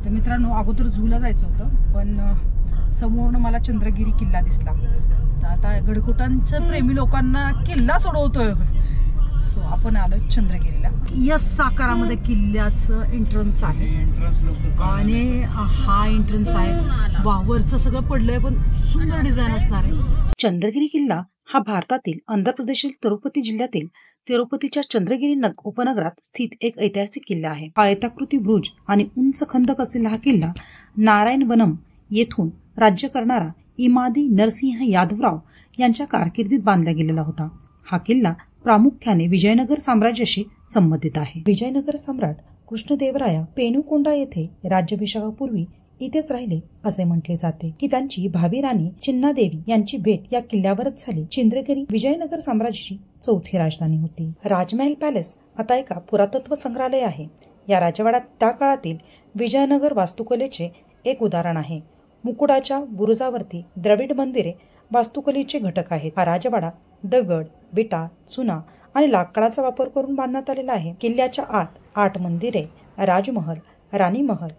तर मित्रांनो, अगोदर झूला जायचं होतं, पण समोरून मला चंद्रगिरी किल्ला दिसला. तर आता गडकोटांच्या प्रेमी लोकांना किल्ला सोडवतोय. सो आपण आलोय चंद्रगिरीला. यस आकारामध्ये किल्ल्याचं एंट्रन्स आहे आणि हा एंट्रन्स आहे. वावरचं सगळं पडलंय, पण सुंदर डिझाईन असणार आहे. चंद्रगिरी किल्ला हा भारतातील आंध्र प्रदेशातील तिरुपती जिल्ह्यातील तिरुपतीच्या चंद्रगिरी उपनगरात स्थित एक ऐतिहासिक किल्ला आहे. आयताकृती बुरुज आणि उंच खंदक असलेला हा किल्ला नारायणवनम येथून राज्य करणारा इमादी नरसिंह यादवराव यांच्या कारकिर्दीत बांधला गेलेला होता. हा किल्ला प्रामुख्याने विजयनगर साम्राज्याशी संबंधित आहे. विजयनगर सम्राट कृष्णदेवराया पेनुकोंडा येथे राज्याभिषेकापूर्वी इथेच राहिले असे म्हटले जाते की त्यांची भावी राणी चिन्नादेवी यांची भेट या किल्ल्यावरच झाली. चंद्रगिरी विजयनगर साम्राज्याची चौथी राजधानी होती. राजमहल पॅलेस आता एका पुरातत्व संग्रहालय आहे. या राजवाड्यात त्या काळातील विजयनगर वास्तुकलेचे एक उदाहरण आहे. मुकुडाच्या बुरुजावरती द्रविड मंदिरे वास्तुकलेचे घटक आहेत. हा राजवाडा दगड, विटा, चुना आणि लाकडाचा वापर करून बांधण्यात आलेला आहे. किल्ल्याच्या आत 8 मंदिरे, राजमहल, राणी महल